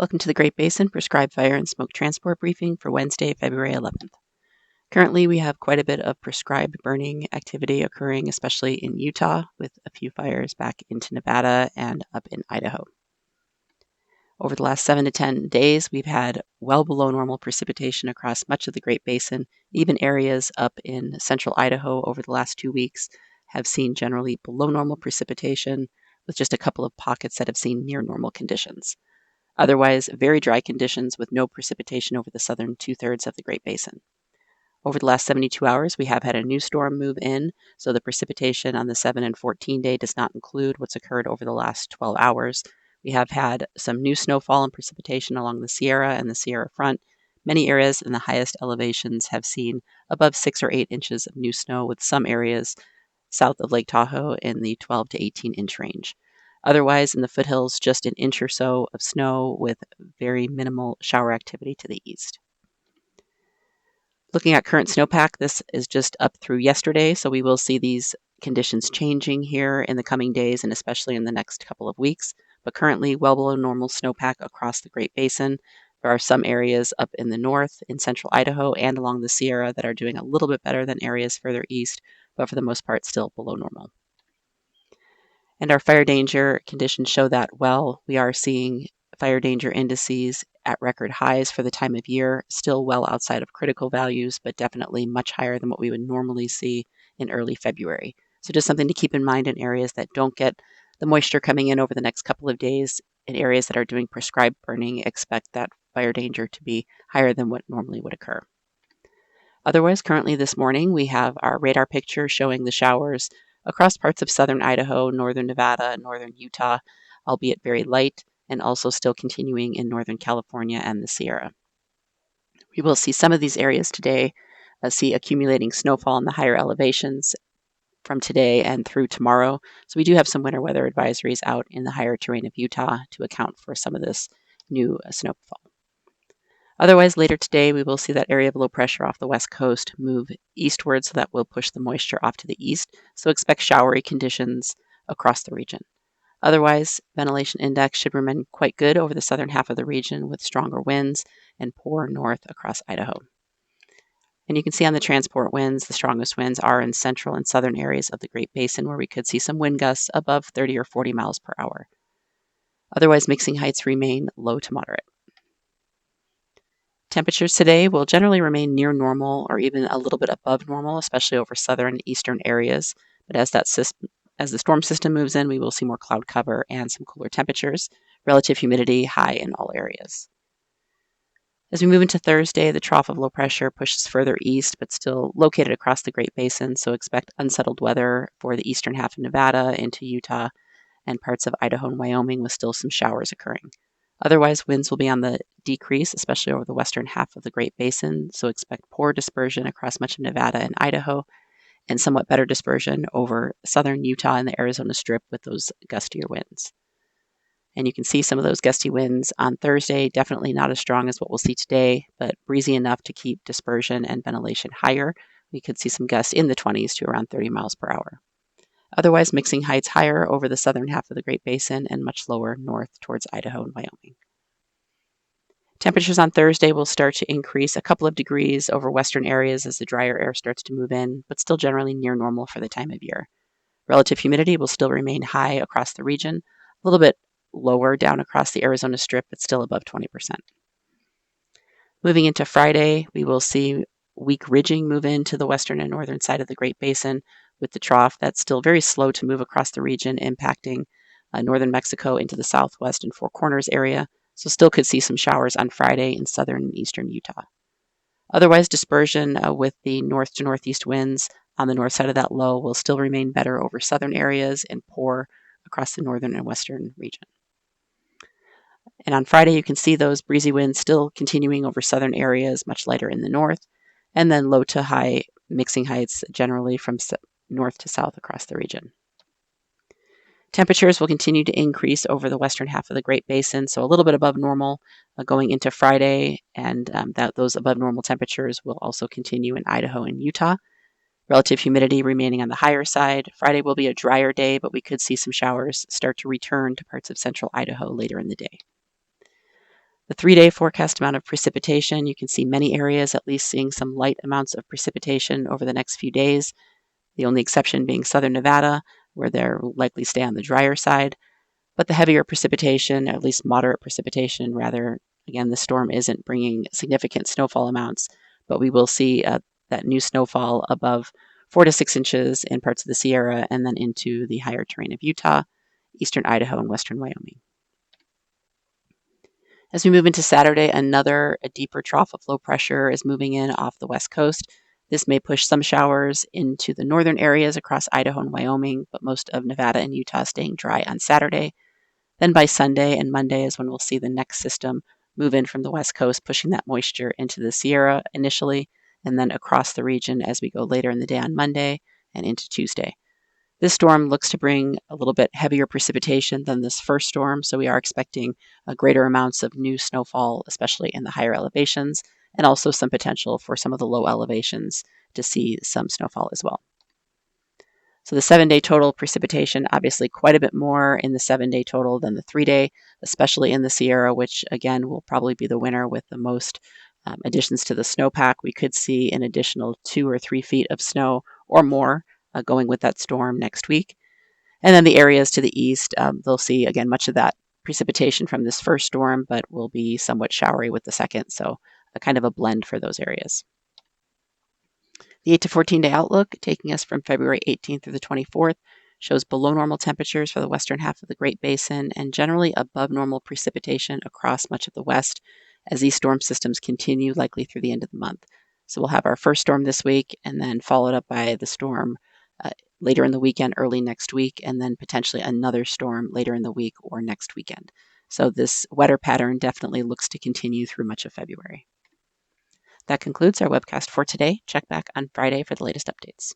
Welcome to the Great Basin Prescribed Fire and Smoke Transport Briefing for Wednesday, February 11th. Currently, we have quite a bit of prescribed burning activity occurring, especially in Utah, with a few fires back into Nevada and up in Idaho. Over the last 7 to 10 days, we've had well below normal precipitation across much of the Great Basin. Even areas up in central Idaho over the last 2 weeks have seen generally below normal precipitation, with just a couple of pockets that have seen near normal conditions. Otherwise, very dry conditions with no precipitation over the southern two-thirds of the Great Basin. Over the last 72 hours, we have had a new storm move in, so the precipitation on the 7 and 14 day does not include what's occurred over the last 12 hours. We have had some new snowfall and precipitation along the Sierra and the Sierra Front. Many areas in the highest elevations have seen above 6 or 8 inches of new snow, with some areas south of Lake Tahoe in the 12 to 18 inch range. Otherwise, in the foothills, just an inch or so of snow with very minimal shower activity to the east. Looking at current snowpack, this is just up through yesterday, so we will see these conditions changing here in the coming days and especially in the next couple of weeks. But currently, well below normal snowpack across the Great Basin. There are some areas up in the north, in central Idaho, and along the Sierra that are doing a little bit better than areas further east, but for the most part, still below normal. And our fire danger conditions show that well. We are seeing fire danger indices at record highs for the time of year, still well outside of critical values, but definitely much higher than what we would normally see in early February. So just something to keep in mind in areas that don't get the moisture coming in over the next couple of days. In areas that are doing prescribed burning, expect that fire danger to be higher than what normally would occur. Otherwise, currently this morning, we have our radar picture showing the showers across parts of southern Idaho, northern Nevada, northern Utah, albeit very light, and also still continuing in northern California and the Sierra. We will see some of these areas today see accumulating snowfall in the higher elevations from today and through tomorrow. So we do have some winter weather advisories out in the higher terrain of Utah to account for some of this new snowfall. Otherwise, later today, we will see that area of low pressure off the west coast move eastward, so that will push the moisture off to the east. So expect showery conditions across the region. Otherwise, ventilation index should remain quite good over the southern half of the region with stronger winds and poor north across Idaho. And you can see on the transport winds, the strongest winds are in central and southern areas of the Great Basin, where we could see some wind gusts above 30 or 40 miles per hour. Otherwise, mixing heights remain low to moderate. Temperatures today will generally remain near normal or even a little bit above normal, especially over southern and eastern areas. But as the storm system moves in, we will see more cloud cover and some cooler temperatures. Relative humidity high in all areas. As we move into Thursday, the trough of low pressure pushes further east, but still located across the Great Basin, so expect unsettled weather for the eastern half of Nevada into Utah and parts of Idaho and Wyoming, with still some showers occurring. Otherwise, winds will be on the decrease, especially over the western half of the Great Basin, so expect poor dispersion across much of Nevada and Idaho, and somewhat better dispersion over southern Utah and the Arizona Strip with those gustier winds. And you can see some of those gusty winds on Thursday, definitely not as strong as what we'll see today, but breezy enough to keep dispersion and ventilation higher. We could see some gusts in the 20s to around 30 miles per hour. Otherwise, mixing heights higher over the southern half of the Great Basin and much lower north towards Idaho and Wyoming. Temperatures on Thursday will start to increase a couple of degrees over western areas as the drier air starts to move in, but still generally near normal for the time of year. Relative humidity will still remain high across the region, a little bit lower down across the Arizona Strip, but still above 20%. Moving into Friday, we will see weak ridging move into the western and northern side of the Great Basin, with the trough that's still very slow to move across the region, impacting northern Mexico into the southwest and Four Corners area. So still could see some showers on Friday in southern and eastern Utah. Otherwise, dispersion with the north to northeast winds on the north side of that low will still remain better over southern areas and poor across the northern and western region. And on Friday, you can see those breezy winds still continuing over southern areas, much lighter in the north, and then low to high mixing heights generally from north to south across the region. Temperatures will continue to increase over the western half of the Great Basin, so a little bit above normal going into Friday, and those above normal temperatures will also continue in Idaho and Utah. Relative humidity remaining on the higher side. Friday will be a drier day, but we could see some showers start to return to parts of central Idaho later in the day. The 3-day forecast amount of precipitation, you can see many areas at least seeing some light amounts of precipitation over the next few days. The only exception being southern Nevada, where they'll likely stay on the drier side. But the heavier precipitation, or at least moderate precipitation, rather, again, the storm isn't bringing significant snowfall amounts, but we will see that new snowfall above 4 to 6 inches in parts of the Sierra and then into the higher terrain of Utah, eastern Idaho, and western Wyoming. As we move into Saturday, a deeper trough of low pressure is moving in off the west coast. This may push some showers into the northern areas across Idaho and Wyoming, but most of Nevada and Utah staying dry on Saturday. Then by Sunday and Monday is when we'll see the next system move in from the west coast, pushing that moisture into the Sierra initially, and then across the region as we go later in the day on Monday and into Tuesday. This storm looks to bring a little bit heavier precipitation than this first storm, so we are expecting greater amounts of new snowfall, especially in the higher elevations, and also some potential for some of the low elevations to see some snowfall as well. So the 7-day total precipitation, obviously quite a bit more in the 7-day total than the 3-day, especially in the Sierra, which again will probably be the winner with the most additions to the snowpack. We could see an additional 2 or 3 feet of snow or more going with that storm next week. And then the areas to the east, they'll see again much of that precipitation from this first storm, but will be somewhat showery with the second. So a kind of a blend for those areas. The 8 to 14-day outlook, taking us from February 18th through the 24th, shows below normal temperatures for the western half of the Great Basin and generally above normal precipitation across much of the west as these storm systems continue likely through the end of the month. So we'll have our first storm this week and then followed up by the storm later in the weekend, early next week, and then potentially another storm later in the week or next weekend. So this wetter pattern definitely looks to continue through much of February. That concludes our webcast for today. Check back on Friday for the latest updates.